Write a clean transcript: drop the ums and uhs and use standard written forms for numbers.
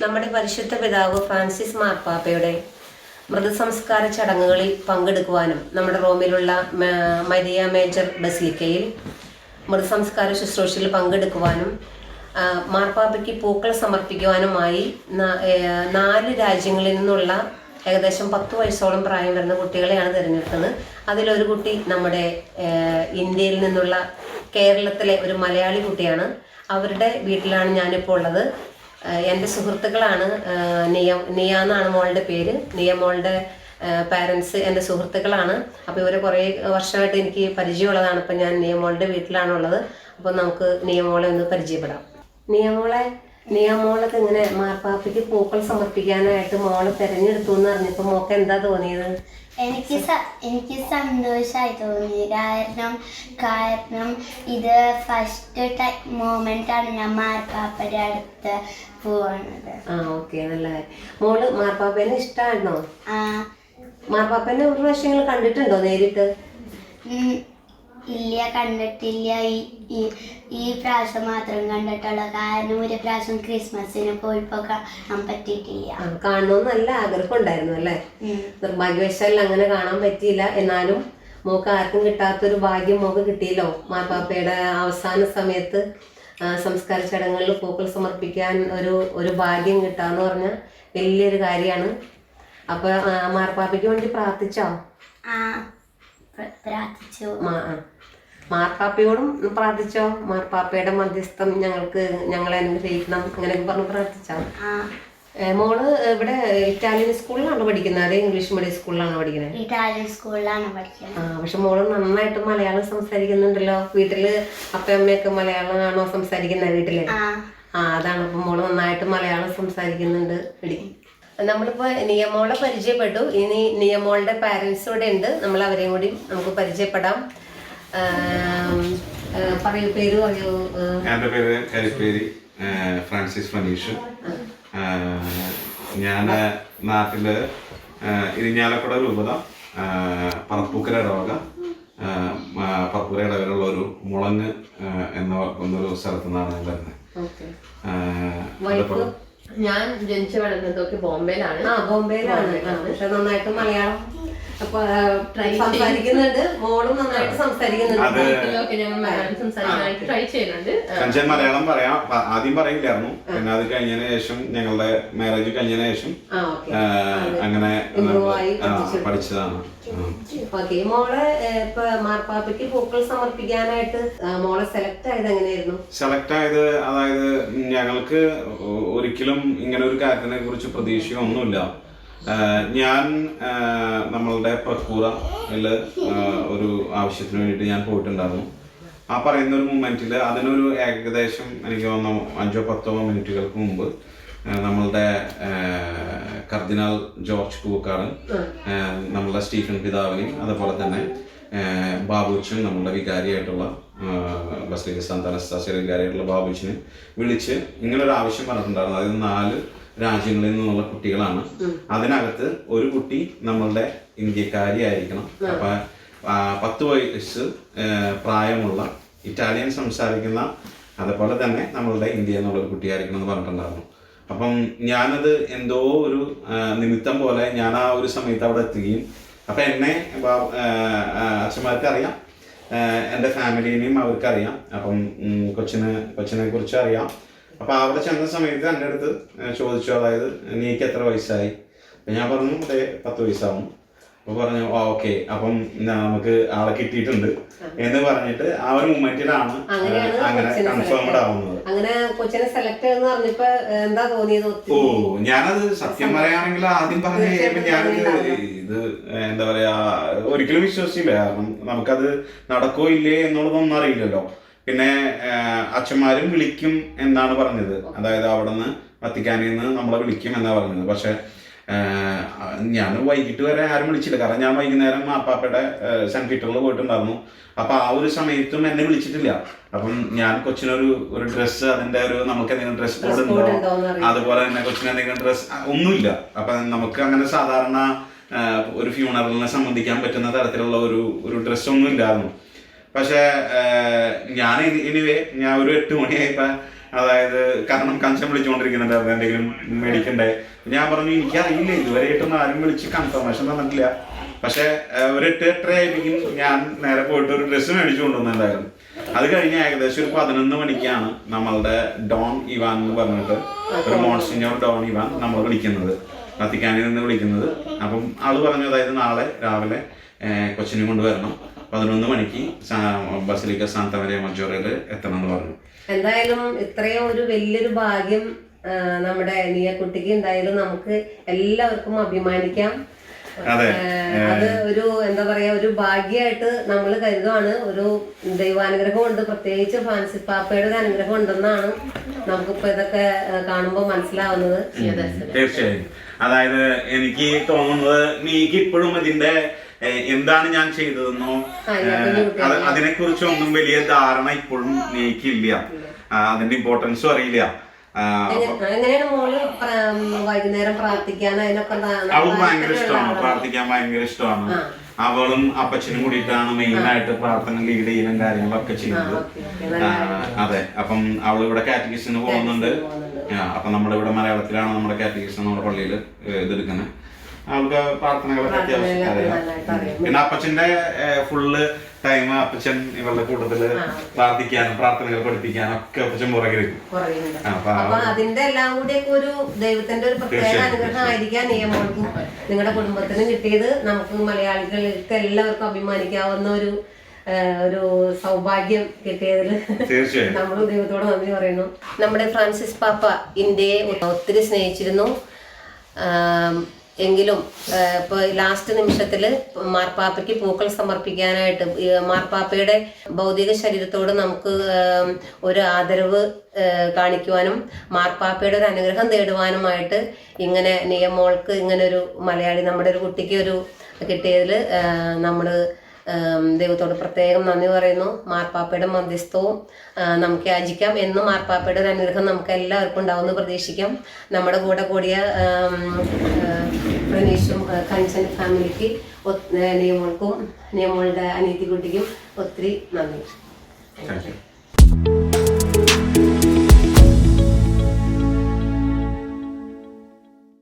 നമ്മുടെ പരിശുദ്ധ പിതാവ് ഫ്രാൻസിസ് മാർപ്പാപ്പയുടെ മൃതസംസ്കാര ചടങ്ങുകളിൽ പങ്കെടുക്കുവാനും നമ്മുടെ റോമിലുള്ള മരിയ മേജർ ബസിലിക്കയിൽ മൃതസംസ്കാര ശുശ്രൂഷയിൽ പങ്കെടുക്കുവാനും മാർപ്പാപ്പയ്ക്ക് പൂക്കൾ സമർപ്പിക്കുവാനുമായി 4 രാജ്യങ്ങളിൽ നിന്നുള്ള ഏകദേശം 10 വയസ്സോളം പ്രായം വരുന്ന കുട്ടികളെയാണ് തിരഞ്ഞെടുത്തത്. അതിലൊരു കുട്ടി നമ്മുടെ ഇന്ത്യയിൽ നിന്നുള്ള കേരളത്തിലെ ഒരു മലയാളി കുട്ടിയാണ്. അവരുടെ വീട്ടിലാണ് ഞാനിപ്പോൾ ഉള്ളത്. എൻ്റെ സുഹൃത്തുക്കളാണ്. നിയ എന്നാണ് മോളുടെ പേര്. നിയ മോളുടെ പാരൻസ് എൻ്റെ സുഹൃത്തുക്കളാണ്. അപ്പോൾ ഇവരെ കുറേ വർഷമായിട്ട് എനിക്ക് പരിചയമുള്ളതാണ്. അപ്പം ഞാൻ നിയമോളുടെ വീട്ടിലാണുള്ളത്. അപ്പോൾ നമുക്ക് നിയമോളെ ഒന്ന് പരിചയപ്പെടാം. നിയമോളൊക്കെ ഇങ്ങനെ മാർപ്പാപ്പയ്ക്ക് പൂക്കൾ സമർപ്പിക്കാനായിട്ട് മോളെ തിരഞ്ഞെടുത്തു എന്ന് പറഞ്ഞപ്പോൾ മോൾക്ക് എന്താ തോന്നിയത്? എനിക്ക് സന്തോഷമായി തോന്നി. കാരണം ഇത് ഫസ്റ്റ് മൊമെന്റ് ആണ് ഞാൻ മാർപ്പാപ്പയുടെ അടുത്ത് പോവാണത്. ഓക്കെ, നല്ല. മോള് മാർപ്പാപ്പേനെ ഇഷ്ടമായിരുന്നോ? മാർപ്പാപ്പേനെ ഒരു പ്രാവശ്യങ്ങൾ കണ്ടിട്ടുണ്ടോ നേരിട്ട്? ഇല്ല, കണ്ടിട്ടില്ല. ഈ പ്രാവശ്യം മാത്രം കണ്ടിട്ടുള്ളൂ. കാരണം ഒരു പ്രാവശ്യം ക്രിസ്മസിന് പോയപ്പോ കാണാൻ പറ്റിയിട്ടില്ല. കാണണമെന്ന് നല്ല ആഗ്രഹം ഉണ്ടായിരുന്നു അല്ലേ? നിർഭാഗ്യവശാൽ അങ്ങനെ കാണാൻ പറ്റിയില്ല. എന്നാലും മോക്ക് ആർക്കും കിട്ടാത്തൊരു ഭാഗ്യം മോക്ക് കിട്ടിയല്ലോ. മാർപ്പാപ്പയുടെ അവസാന സമയത്ത് സംസ്കാര ചടങ്ങുകളിൽ പൂക്കൾ സമർപ്പിക്കാൻ ഒരു ഭാഗ്യം കിട്ടാന്ന് പറഞ്ഞാൽ വലിയൊരു കാര്യമാണ്. അപ്പൊ മാർപ്പാപ്പയ്ക്ക് വേണ്ടി പ്രാർത്ഥിച്ചോ? പ്രാർത്ഥിച്ചു. മാർപ്പാപ്പയോടും പ്രാർത്ഥിച്ചോ? മാർപ്പാപ്പയുടെ മധ്യസ്ഥം ഞങ്ങളെ അനുഗ്രഹിക്കണം അങ്ങനെയൊക്കെ പറഞ്ഞ് പ്രാർത്ഥിച്ചോ? മോള് ഇവിടെ ഇറ്റാലിയൻ സ്കൂളിലാണ് പഠിക്കുന്നത്, അതെ ഇംഗ്ലീഷ് മീഡിയം സ്കൂളിലാണ് പഠിക്കുന്നത്? ഇറ്റാലിയൻ സ്കൂളിലാണ് പഠിക്കുന്നത്. പക്ഷെ മോള് നന്നായിട്ട് മലയാളം സംസാരിക്കുന്നുണ്ടല്ലോ. വീട്ടില് അപ്പയമ്മയൊക്കെ മലയാളമാണോ സംസാരിക്കുന്നത് വീട്ടില്? അതാണ്. അപ്പൊ മോള് നന്നായിട്ട് മലയാളം സംസാരിക്കുന്നുണ്ട്. നമ്മളിപ്പോ നിയമോളെ പരിചയപ്പെട്ടു. ഇനി നിയമോളുടെ പാരൻസ് ഇവിടെ ഉണ്ട്. നമ്മൾ അവരെയും കൂടി നമുക്ക് പരിചയപ്പെടാം. പറയൂ, പേര് പറയൂ. എൻ്റെ പേര് കരിപ്പേരി ഫ്രാൻസിസ് ഫനീഷ്. ഞാൻ നാട്ടില് ഇരിഞ്ഞാലക്കുട രൂപത പറപ്പൂക്കര ഇടവക പറപ്പൂക്കര ഇടവകയിലുള്ള ഒരു മുളങ്ങ് എന്നൊരു സ്ഥലത്തു നിന്നാണ് ഞാൻ വരുന്നത്. ഞാൻ ജനിച്ചു വളർന്നതൊക്കെ ബോംബെയിലാണ്. പക്ഷെ നന്നായിട്ട് മലയാളം സംസാരിക്കുന്നുണ്ട്. മോളും നന്നായിട്ട് സംസാരിക്കുന്നുണ്ട്. ട്രൈ ചെയ്യുന്നുണ്ട്. കഞ്ചൻ മലയാളം പറയാം. ആദ്യം പറയില്ലായിരുന്നു. പിന്നെ അത് കഴിഞ്ഞതിന് ശേഷം, ഞങ്ങളുടെ മാരേജ് കഴിഞ്ഞതിന് ശേഷം അങ്ങനെ പഠിച്ചതാണ്. മോളെ ഇപ്പൊ മാർപ്പാപ്പയ്ക്ക് പൂക്കൾ സമർപ്പിക്കാനായിട്ട് മോളെ സെലക്ട് ആയത് എങ്ങനെയായിരുന്നു? സെലക്ട് ആയത്, അതായത് ഞങ്ങൾക്ക് ഒരിക്കലും ഇങ്ങനെ ഒരു കാര്യത്തിനെ കുറിച്ച് പ്രതീക്ഷയൊന്നുമില്ല. ഞാൻ നമ്മളുടെ പ്രക്കൂറയിൽ ഒരു ആവശ്യത്തിന് വേണ്ടിയിട്ട് ഞാൻ പോയിട്ടുണ്ടായിരുന്നു. ആ പറയുന്ന ഒരു മൊമെന്റിൽ അതിനൊരു ഏകദേശം എനിക്ക് തോന്നുന്നു 5-10 മിനിറ്റുകൾക്ക് മുമ്പ് നമ്മളുടെ കർദിനാൾ ജോർജ് പൂക്കാടൻ നമ്മളുടെ സ്റ്റീഫൻ പിതാവിനെയും അതുപോലെ തന്നെ ബാബുച്ചൻ നമ്മളുടെ വികാരിയായിട്ടുള്ള ബസിലിക്ക സാന്താ അനസ്താസ്യയുടെ വികാരിയായിട്ടുള്ള ബാബുച്ചിനെ വിളിച്ച് ഇങ്ങനൊരു ആവശ്യം പറഞ്ഞിട്ടുണ്ടായിരുന്നു. അതായത് 4 രാജ്യങ്ങളിൽ നിന്നുള്ള കുട്ടികളാണ്. അതിനകത്ത് ഒരു കുട്ടി നമ്മളുടെ ഇന്ത്യക്കാരി ആയിരിക്കണം. അപ്പൊ 10 വയസ്സ് പ്രായമുള്ള ഇറ്റാലിയൻ സംസാരിക്കുന്ന അതുപോലെ തന്നെ നമ്മളുടെ ഇന്ത്യ എന്നുള്ളൊരു കുട്ടിയായിരിക്കണം എന്ന് പറഞ്ഞിട്ടുണ്ടായിരുന്നു. അപ്പം ഞാനത് എന്തോ ഒരു നിമിത്തം പോലെ ഞാൻ ആ ഒരു സമയത്ത് അവിടെ എത്തുകയും, അപ്പം എന്നെ അച്ഛന്മാർക്ക് അറിയാം, എൻ്റെ ഫാമിലീനെയും അവർക്കറിയാം. അപ്പം കൊച്ചിനെ കുറിച്ച് അറിയാം. അപ്പം അവിടെ ചെന്ന സമയത്ത് എൻ്റെ അടുത്ത് ചോദിച്ചു, അതായത് നീക്ക് എത്ര വയസ്സായി? അപ്പം ഞാൻ പറഞ്ഞു 10 വയസ്സാവും. അപ്പോൾ പറഞ്ഞു ഓക്കെ, അപ്പം നമുക്ക് ആളെ കിട്ടിയിട്ടുണ്ട് എന്ന് പറഞ്ഞിട്ട് ആ ഒരു മൊമെന്റിലാണ് അങ്ങനെ കൺഫേംഡ് ആവുന്നത്. അങ്ങനെ കൊച്ചിനെ സെലക്ട് എന്ന് പറഞ്ഞപ്പോ എന്താ തോന്നിയത്? ഞാനത് സത്യം പറയുകയാണെങ്കിൽ ആദ്യം പറഞ്ഞ ഞാനത് ഇത് എന്താ പറയാ ഒരിക്കലും വിശ്വസിച്ചില്ല. കാരണം നമുക്കത് നടക്കോ ഇല്ലേ എന്നുള്ളതൊന്നും അറിയില്ലല്ലോ. പിന്നെ അച്ഛന്മാരും വിളിക്കും എന്നാണ് പറഞ്ഞത്. അതായത് അവിടെ നിന്ന് വത്തിക്കാനിൽ നിന്ന് നമ്മളെ വിളിക്കും എന്നാണ് പറഞ്ഞത്. പക്ഷെ ഞാൻ വൈകിട്ട് വരെ ആരും വിളിച്ചില്ല. കാരണം ഞാൻ വൈകുന്നേരം മാർപ്പാപ്പയുടെ സെന്റ് പീറ്ററിൽ പോയിട്ടുണ്ടായിരുന്നു. അപ്പൊ ആ ഒരു സമയത്തും എന്നെ വിളിച്ചിട്ടില്ല. അപ്പം ഞാൻ കൊച്ചിനൊരു ഡ്രസ്സ്, അതിന്റെ നമുക്ക് എന്തെങ്കിലും ഡ്രസ് കോഡ് ഉണ്ടോ, അതുപോലെ തന്നെ കൊച്ചിന് എന്തെങ്കിലും ഡ്രസ് ഒന്നുമില്ല. അപ്പൊ നമുക്ക് അങ്ങനെ സാധാരണ ഒരു ഫ്യൂണറലിനെ സംബന്ധിക്കാൻ പറ്റുന്ന തരത്തിലുള്ള ഒരു ഡ്രസ് ഒന്നും ഇല്ലായിരുന്നു. പക്ഷെ ഞാൻ എനിവേ ഞാൻ ഒരു 8 മണിയായപ്പോ അതായത് കാരണം കൺസേൺ വിളിച്ചുകൊണ്ടിരിക്കുന്നുണ്ടായിരുന്നു എന്തെങ്കിലും മേടിക്കണ്ടേ. ഞാൻ പറഞ്ഞു എനിക്കറിയില്ല, ഇതുവരെയായിട്ടൊന്നും ആരും വിളിച്ച് കൺഫർമേഷൻ തന്നിട്ടില്ല. പക്ഷെ ഒരു 8:30 ഞാൻ നേരെ പോയിട്ട് ഒരു ഡ്രസ്സ് മേടിച്ചു കൊണ്ടുവന്നിട്ടുണ്ടായിരുന്നു. അത് കഴിഞ്ഞ് ഏകദേശം ഒരു 11 മണിക്കാണ് നമ്മളുടെ ഡോൺ ഇവാൻ എന്ന് പറഞ്ഞിട്ട് ഒരു മോൺസിഞ്ഞോർ ഡോൺ ഇവാൻ നമ്മൾ വിളിക്കുന്നത്, വത്തിക്കാനിൽ നിന്ന് വിളിക്കുന്നത്. അപ്പം ആള് പറഞ്ഞു അതായത് നാളെ രാവിലെ കൊച്ചിനെ കൊണ്ടുവരണം, 11 മണിക്ക് ബസിലിക്ക സാന്ത മരിയ മജോറയിൽ എത്തണം എന്ന് പറഞ്ഞു. എന്തായാലും ഇത്രയും ഒരു വലിയൊരു ഭാഗ്യം നമ്മുടെ നീയ കുട്ടിക്ക് എന്തായാലും നമുക്ക് എല്ലാവർക്കും അഭിമാനിക്കാം. അത് ഒരു എന്താ പറയാ ഒരു ഭാഗ്യമായിട്ട് നമ്മൾ കരുതുവാണ്. ഒരു ദൈവാനുഗ്രഹം ഉണ്ട്, പ്രത്യേകിച്ച് ഫ്രാൻസിസ് പാപ്പയുടെ ഒരു അനുഗ്രഹം ഉണ്ടെന്നാണ് നമുക്കിപ്പോ ഇതൊക്കെ കാണുമ്പോൾ മനസ്സിലാവുന്നത്. തീർച്ചയായും. അതായത് എനിക്ക് തോന്നുന്നത് നീക്ക് ഇപ്പോഴും ഇതിന്റെ എന്താണ് ഞാൻ ചെയ്തതെന്നോ അതിനെ കുറിച്ചൊന്നും വലിയ ധാരണ ഇപ്പോഴും നീക്കില്ല, അതിന്റെ ഇമ്പോർട്ടൻസും അറിയില്ല. എങ്ങനെയാണ് മോള് വൈകുന്നേരം പ്രാർത്ഥിക്കാൻ അതിനൊക്കെ? അവൾക്ക് ഭയങ്കര ഇഷ്ടമാണ്, പ്രാർത്ഥിക്കാൻ ഭയങ്കര ഇഷ്ടമാണ്. അവളും അപ്പച്ചനും കൂടിയിട്ടാണ് മെയിൻ ആയിട്ട് പ്രാർത്ഥന ലീഡ് ചെയ്യുന്ന കാര്യങ്ങളൊക്കെ ചെയ്യുന്നത്. അതെ, അപ്പം അവൾ ഇവിടെ കാറ്റഗിസിന് പോകുന്നുണ്ട്. അപ്പൊ നമ്മുടെ ഇവിടെ മലയാളത്തിലാണ് നമ്മുടെ കാറ്റഗിസ് നമ്മുടെ പള്ളിയിൽ ഇതെടുക്കുന്നത്. അവൾക്ക് പ്രാർത്ഥനകളൊക്കെ അത്യാവശ്യം അറിയാം. പിന്നെ അപ്പച്ചന്റെ ഫുള്ള് ടൈം അപ്പച്ചൻ ഇവളുടെ കൂട്ടത്തില് പ്രാർത്ഥിക്കാനും പ്രാർത്ഥനകൾ പഠിപ്പിക്കാനും ഒക്കെ അപ്പച്ചൻ പുറകിലിരിക്കും. അപ്പൊ അതിന്റെ എല്ലാം കൂടി ഒരു ദൈവത്തിന്റെ ഒരു പ്രത്യേക അനുഗ്രഹം ആയിരിക്കാം നിയമോൾക്കും നിങ്ങളുടെ കുടുംബത്തിനും കിട്ടിയത്. നമുക്ക് മലയാളികൾക്ക് എല്ലാവർക്കും അഭിമാനിക്കാവുന്ന ഒരു സൗഭാഗ്യം കിട്ടിയതിൽ നമ്മൾ ദൈവത്തോട് നന്ദി പറയുന്നു. നമ്മുടെ ഫ്രാൻസിസ് പാപ്പ ഇന്ത്യയെ ഒത്തിരി സ്നേഹിച്ചിരുന്നു. എങ്കിലും ഇപ്പോൾ ലാസ്റ്റ് നിമിഷത്തിൽ മാർപ്പാപ്പയ്ക്ക് പൂക്കൾ സമർപ്പിക്കാനായിട്ട് മാർപ്പാപ്പയുടെ ഭൗതിക ശരീരത്തോട് നമുക്ക് ഒരു ആദരവ് കാണിക്കുവാനും മാർപ്പാപ്പയുടെ ഒരു അനുഗ്രഹം തേടുവാനുമായിട്ട് ഇങ്ങനെ നിയമോൾക്ക് ഇങ്ങനെ ഒരു മലയാളി നമ്മുടെ ഒരു കുട്ടിക്ക് ഒരു കിട്ടിയതിൽ നമ്മൾ ദൈവത്തോട് പ്രത്യേകം നന്ദി പറയുന്നു. മാർപ്പാപ്പയുടെ മധ്യസ്ഥവും നമുക്ക് യാചിക്കാം. എന്നും മാർപ്പാപ്പയുടെ ഒരു അനുഗ്രഹം നമുക്ക് എല്ലാവർക്കും ഉണ്ടാവുമെന്ന് പ്രതീക്ഷിക്കാം. നമ്മുടെ കൂടെ കൂടിയ പ്രണീഷും കഞ്ചൻ ഫാമിലിക്ക് നിയമോൾക്കും നിയമോളുടെ അനിയത്തി കുട്ടിക്കും ഒത്തിരി നന്ദി.